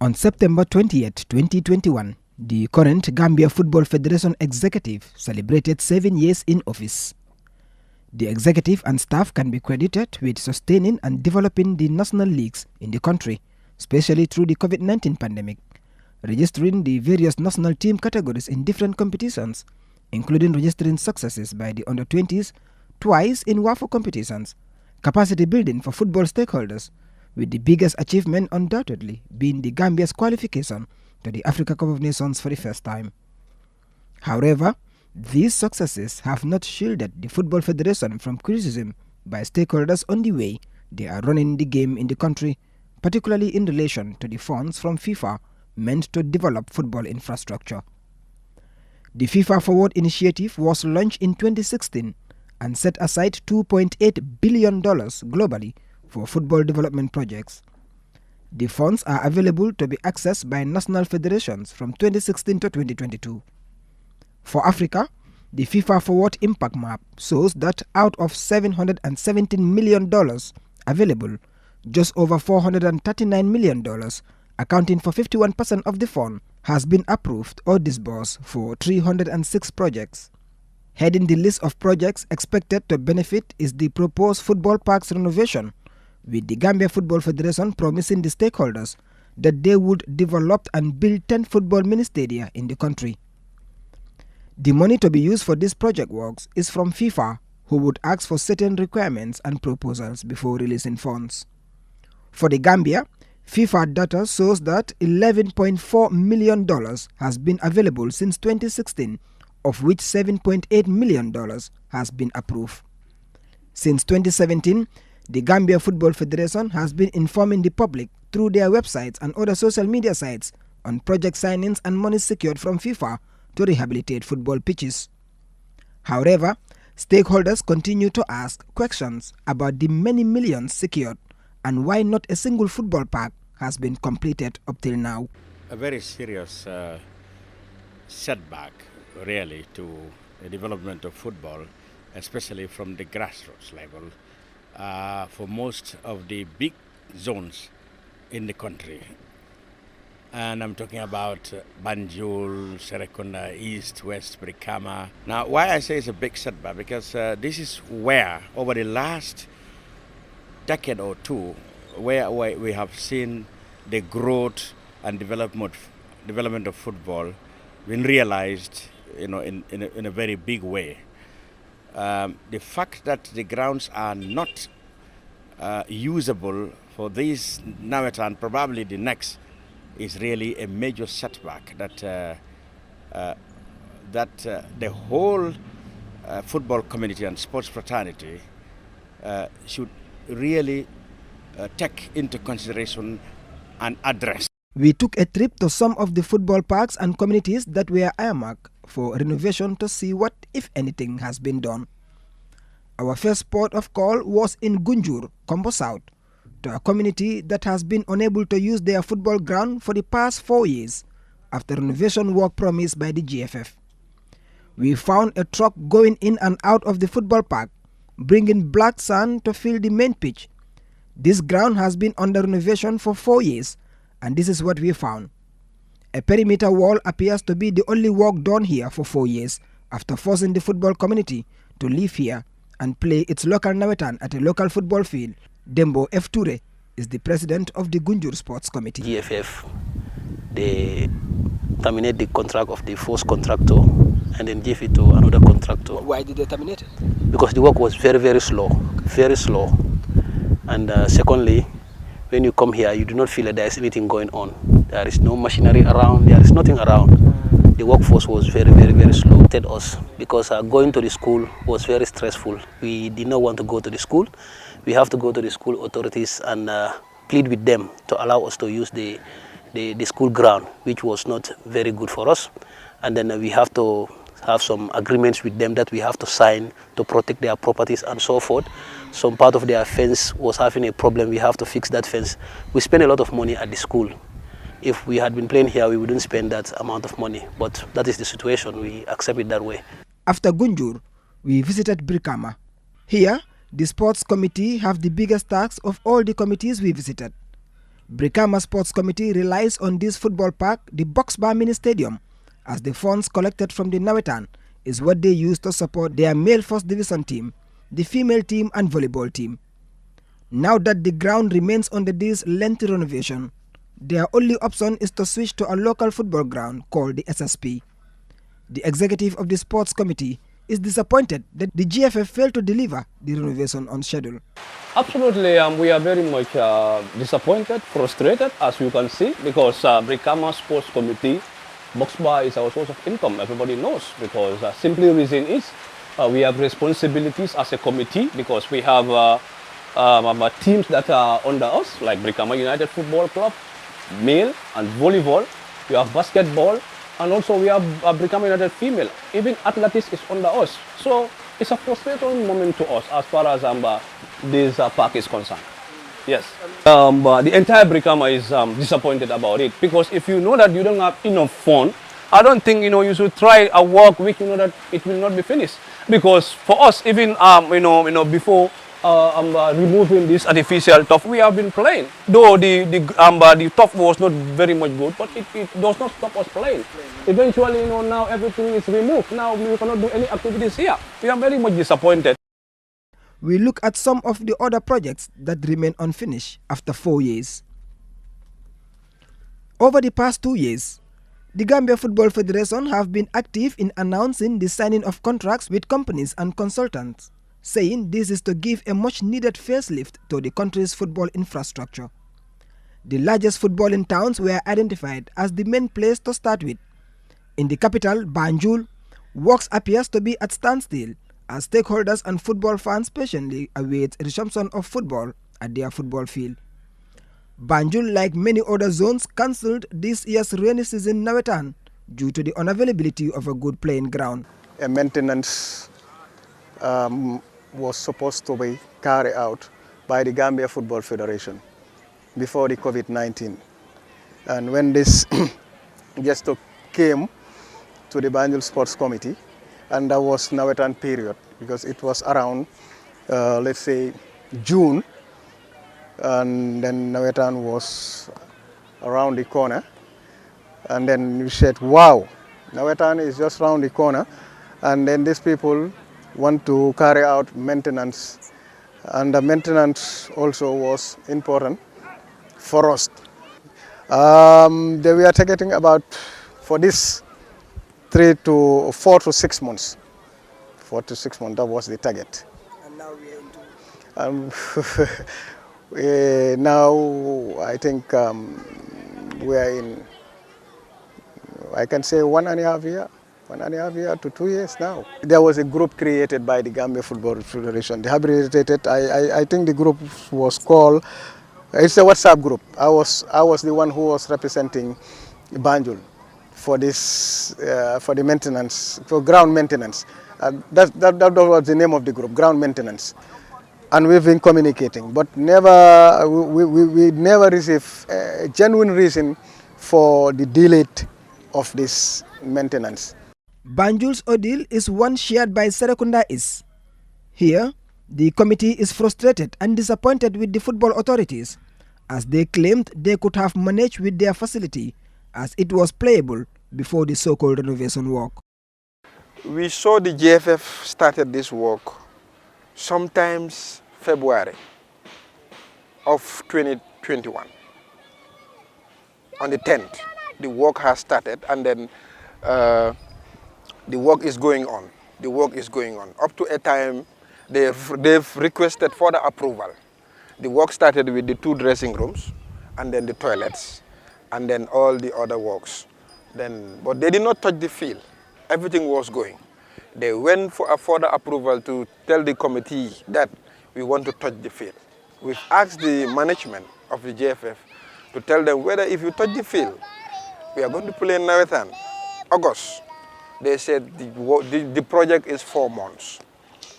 On September 28, 2021, the current Gambia Football Federation executive celebrated 7 years in office. The executive and staff can be credited with sustaining and developing the national leagues in the country, especially through the COVID-19 pandemic, registering the various national team categories in different competitions, including registering successes by the under-20s twice in WAFO competitions, capacity building for football stakeholders, with the biggest achievement undoubtedly being the Gambia's qualification to the Africa Cup of Nations for the first time. However, these successes have not shielded the Football Federation from criticism by stakeholders on the way they are running the game in the country, particularly in relation to the funds from FIFA meant to develop football infrastructure. The FIFA Forward initiative was launched in 2016 and set aside $2.8 billion globally for football development projects. The funds are available to be accessed by national federations from 2016 to 2022. For Africa, the FIFA Forward Impact Map shows that out of $717 million available, just over $439 million, accounting for 51% of the fund, has been approved or disbursed for 306 projects. Heading the list of projects expected to benefit is the proposed football parks renovation, with the Gambia Football Federation promising the stakeholders that they would develop and build 10 football mini-stadia in the country. The money to be used for this project works is from FIFA, who would ask for certain requirements and proposals before releasing funds. For the Gambia, FIFA data shows that $11.4 million has been available since 2016, of which $7.8 million has been approved. Since 2017, the Gambia Football Federation has been informing the public through their websites and other social media sites on project signings and money secured from FIFA to rehabilitate football pitches. However, stakeholders continue to ask questions about the many millions secured and why not a single football park has been completed up till now. A very serious setback, really, to the development of football, especially from the grassroots level, for most of the big zones in the country. And I'm talking about Banjul, Serekunda East, West, Brikama. Now, why I say it's a big setback, because this is where, over the last decade or two, where we have seen the growth and development of football been realized, in a very big way. The fact that the grounds are not usable for this Naweta and probably the next is really a major setback that the whole football community and sports fraternity should really take into consideration and address. We took a trip to some of the football parks and communities that were earmarked for renovation to see what, if anything, has been done. Our first port of call was in Gunjur, Kombo South, to a community that has been unable to use their football ground for the past 4 years after renovation work promised by the GFF. We found a truck going in and out of the football park, bringing black sand to fill the main pitch. This ground has been under renovation for 4 years, and this is what we found. A perimeter wall appears to be the only work done here for 4 years after forcing the football community to live here and play its local Nawetan at a local football field. Dembo F. Ture is the president of the Gunjur Sports Committee. GFF, they terminate the contract of the first contractor and then give it to another contractor. Why did they terminate it? Because the work was very, very slow, very slow. And secondly, when you come here, you do not feel that there is anything going on. There is no machinery around, there is nothing around. The workforce was very, very, very slow. It us because going to the school was very stressful. We did not want to go to the school. We have to go to the school authorities and plead with them to allow us to use the school ground, which was not very good for us. And then we have to have some agreements with them that we have to sign to protect their properties and so forth. Some part of their fence was having a problem. We have to fix that fence. We spend a lot of money at the school. If we had been playing here, we wouldn't spend that amount of money. But that is the situation. We accept it that way. After Gunjur, we visited Brikama. Here, the sports committee have the biggest task of all the committees we visited. Brikama Sports Committee relies on this football park, the Boxbar Mini Stadium, as the funds collected from the Nawetan is what they use to support their male first division team, the female team and volleyball team. Now that the ground remains under this lengthy renovation, their only option is to switch to a local football ground called the SSP. The executive of the sports committee is disappointed that the GFF failed to deliver the renovation on schedule. Absolutely, we are very much disappointed, frustrated, as you can see, because Brikama Sports Committee, Boxbar is our source of income, everybody knows, because simply reason is we have responsibilities as a committee because we have teams that are under us, like Brikama United Football Club, male and volleyball, we have basketball, and also we have Brikama United female. Even athletics is under us. So it's a frustrating moment to us as far as this park is concerned. Yes. The entire Brikama is disappointed about it because if you know that you don't have enough fund, I don't think you should try a work which you know that it will not be finished. Because for us, even before removing this artificial turf, we have been playing. Though the turf was not very much good, but it does not stop us playing. Eventually, now everything is removed. Now we cannot do any activities here. We are very much disappointed. We look at some of the other projects that remain unfinished after 4 years. Over the past 2 years, the Gambia Football Federation have been active in announcing the signing of contracts with companies and consultants, saying this is to give a much-needed facelift to the country's football infrastructure. The largest footballing towns were identified as the main place to start with. In the capital, Banjul, works appears to be at standstill as stakeholders and football fans patiently await resumption of football at their football field. Banjul, like many other zones, cancelled this year's rainy season Nawetan due to the unavailability of a good playing ground. A maintenance was supposed to be carried out by the Gambia Football Federation before the COVID-19. And when this just came to the Banjul Sports Committee, and that was Nawetan period, because it was around, let's say, June, and then Nawetan was around the corner. And then we said, wow, Nawetan is just around the corner, and then these people want to carry out maintenance, and the maintenance also was important for us. They were targeting about, for this, 4 to 6 months. 4 to 6 months, that was the target. And now we are into... now I think we are in, I can say 1.5 years. 1.5 years to 2 years now. There was a group created by the Gambia Football Federation. They habilitated, I think the group was called, it's a WhatsApp group. I was the one who was representing Banjul for this, for the maintenance, for ground maintenance. That was the name of the group, ground maintenance. And we've been communicating, but never, we never received a genuine reason for the delay of this maintenance. Banjul's ordeal is one shared by Serekunda East. Here, the committee is frustrated and disappointed with the football authorities as they claimed they could have managed with their facility as it was playable before the so-called renovation work. We saw the GFF started this work sometimes February of 2021. On the 10th, the work has started, and then the work is going on. The work is going on. Up to a time, they've requested further approval. The work started with the 2 dressing rooms, and then the toilets, and then all the other works. But they did not touch the field. Everything was going. They went for a further approval to tell the committee that we want to touch the field. We've asked the management of the GFF to tell them whether if you touch the field, we are going to play in Nawetan, August. They said the project is 4 months.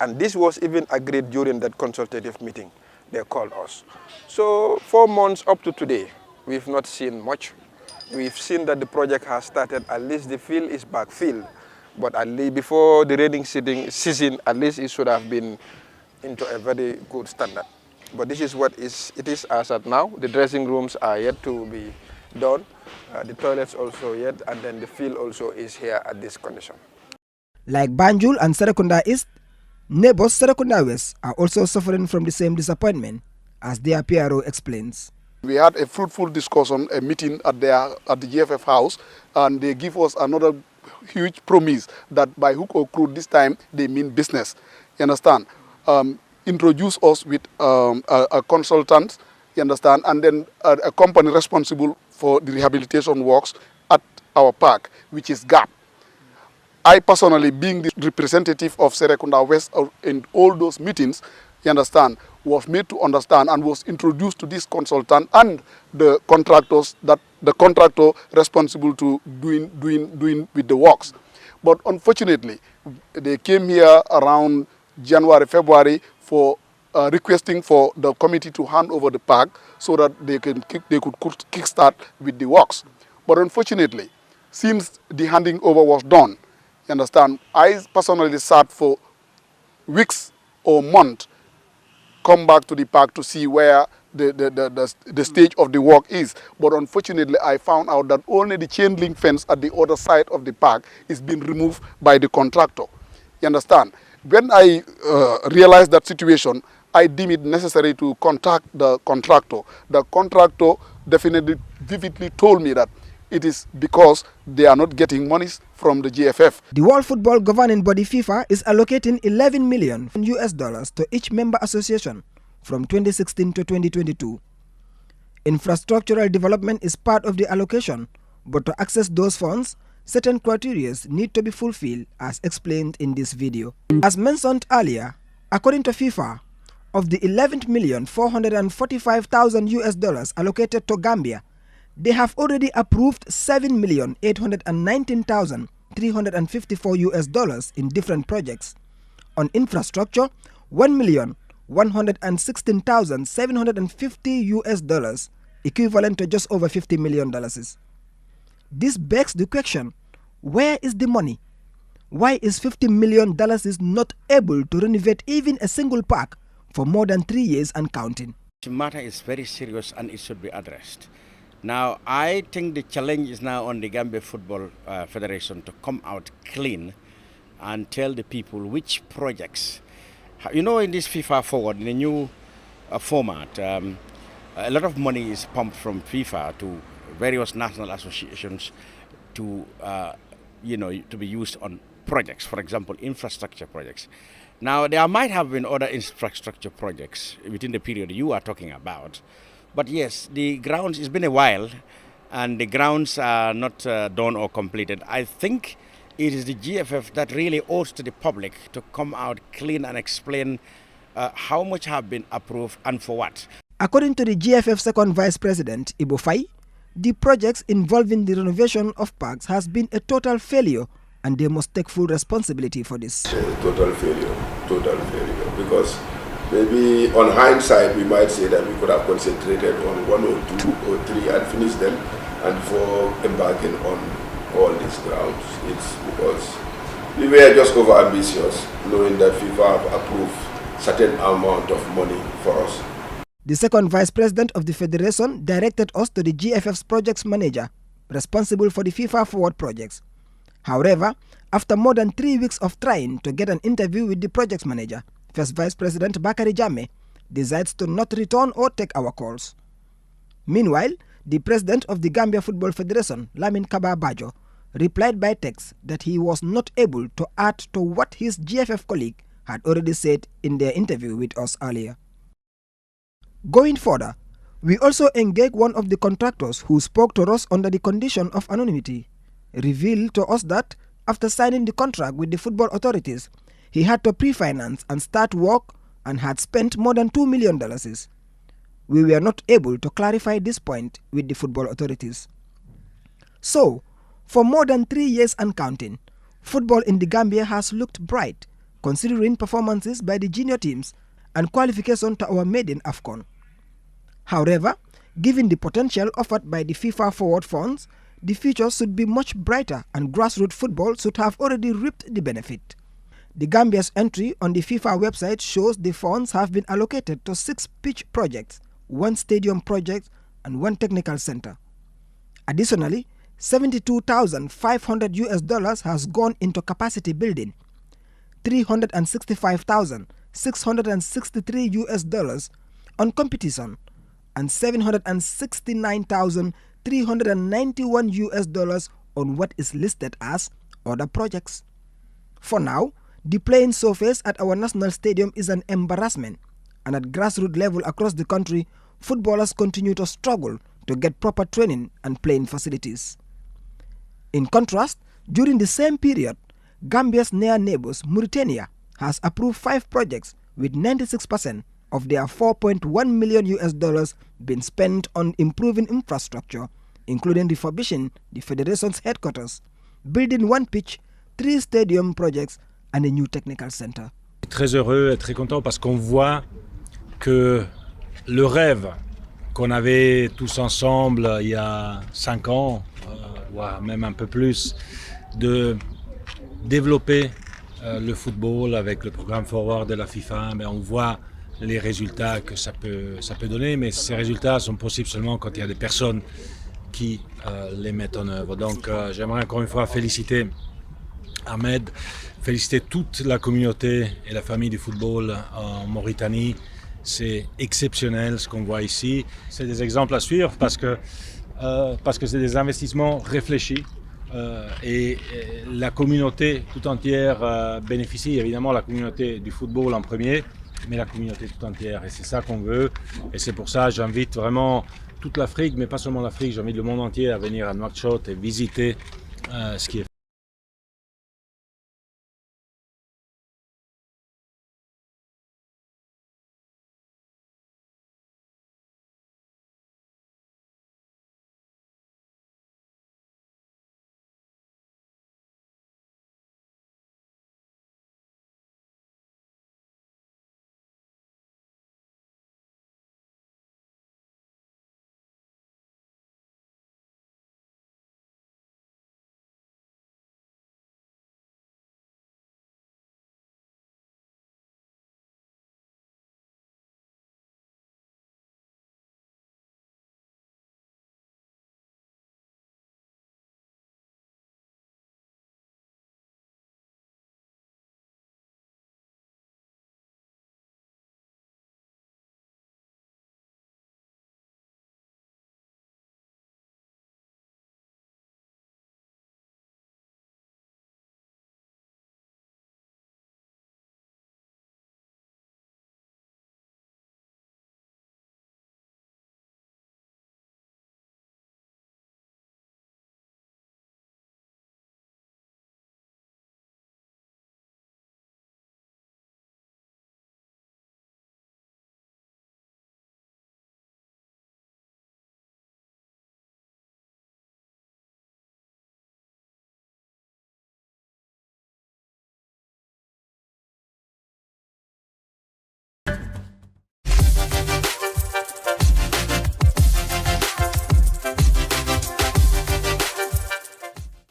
And this was even agreed during that consultative meeting. They called us. So 4 months up to today, we've not seen much. We've seen that the project has started. At least the field is backfilled. But at least before the rainy season, at least it should have been into a very good standard. But this is what it is as at now. The dressing rooms are yet to be done. The toilets also yet, and then the field also is here at this condition. Like Banjul and Serekunda East, neighbors Serekunda West are also suffering from the same disappointment, as their PRO explains. We had a fruitful discussion, a meeting at the GFF house, and they give us another huge promise that by hook or crook this time they mean business. You understand? Introduce us with a consultant, you understand, and then a company responsible for the rehabilitation works at our park, which is GAP. I personally, being the representative of Serekunda West in all those meetings, you understand, was made to understand and was introduced to this consultant and the contractors, that the contractor responsible to doing with the works. But unfortunately, they came here around January, February for requesting for the committee to hand over the park so that they could kickstart with the works. But unfortunately, since the handing over was done, you understand, I personally sat for weeks or months, come back to the park to see where the stage of the work is. But unfortunately, I found out that only the chain link fence at the other side of the park is being removed by the contractor. You understand? When I realized that situation, I deemed it necessary to contact the contractor. The contractor definitely vividly told me that it is because they are not getting monies from the GFF. The World Football Governing Body FIFA is allocating $11 million to each member association from 2016 to 2022. Infrastructural development is part of the allocation, but to access those funds, certain criteria need to be fulfilled, as explained in this video. As mentioned earlier, according to FIFA, of the $11,445,000 allocated to Gambia, they have already approved $7,819,354 in different projects. On infrastructure, $1,116,750 equivalent to just over $50 million. This begs the question, where is the money? Why is $50 million not able to renovate even a single park for more than 3 years and counting? The matter is very serious and it should be addressed. Now, I think the challenge is now on the Gambia Football Federation to come out clean and tell the people which projects. You know, in this FIFA Forward, in the new format, a lot of money is pumped from FIFA to various national associations to, to be used on projects, for example, infrastructure projects. Now, there might have been other infrastructure projects within the period you are talking about. But yes, the grounds, it's been a while, and the grounds are not done or completed. I think it is the GFF that really owes to the public to come out clean and explain how much have been approved and for what. According to the GFF Second Vice President, Ibo Fai, the projects involving the renovation of parks has been a total failure, and they must take full responsibility for this. Total failure, because maybe on hindsight, we might say that we could have concentrated on 1 or 2 or 3 and finished them, and before embarking on all these grounds. It's because we were just over ambitious, knowing that FIFA have approved certain amount of money for us. The second vice president of the federation directed us to the GFF's projects manager, responsible for the FIFA Forward projects. However, after more than 3 weeks of trying to get an interview with the projects manager, First Vice President Bakari Jammeh decides to not return or take our calls. Meanwhile, the president of the Gambia Football Federation, Lamin Kaba Bajo, replied by text that he was not able to add to what his GFF colleague had already said in their interview with us earlier. Going further, we also engaged one of the contractors who spoke to us under the condition of anonymity, revealed to us that after signing the contract with the football authorities, he had to pre-finance and start work and had spent more than $2 million. We were not able to clarify this point with the football authorities. So, for more than 3 years and counting, football in the Gambia has looked bright, considering performances by the junior teams and qualification to our maiden AFCON. However, given the potential offered by the FIFA Forward funds, the future should be much brighter and grassroots football should have already reaped the benefit. The Gambia's entry on the FIFA website shows the funds have been allocated to 6 pitch projects, 1 stadium project, and 1 technical center. Additionally, $72,500 has gone into capacity building, $365,663 on competition, and $769,391 on what is listed as other projects. For now, the playing surface at our national stadium is an embarrassment, and at grassroots level across the country, footballers continue to struggle to get proper training and playing facilities. In contrast, during the same period, Gambia's near neighbors, Mauritania, has approved 5 projects with 96% of their $4.1 million being spent on improving infrastructure, including refurbishing the Federation's headquarters, building 1 pitch, 3 stadium projects, and a new technical center. Très heureux et très content parce qu'on voit que le rêve qu'on avait tous ensemble il y a 5 ans, voire même un peu plus, de développer le football avec le programme Forward de la FIFA, mais on voit les résultats que ça peut donner, mais ces résultats sont possibles seulement quand il y a des personnes qui les mettent en œuvre. Donc j'aimerais encore une fois féliciter Ahmed, féliciter toute la communauté et la famille du football en Mauritanie. C'est exceptionnel ce qu'on voit ici. C'est des exemples à suivre parce que c'est des investissements réfléchis et la communauté tout entière bénéficie, évidemment la communauté du football en premier, mais la communauté tout entière, et c'est ça qu'on veut. Et c'est pour ça que j'invite vraiment toute l'Afrique, mais pas seulement l'Afrique, j'invite le monde entier à venir à Nouakchott et visiter ce qui est fait.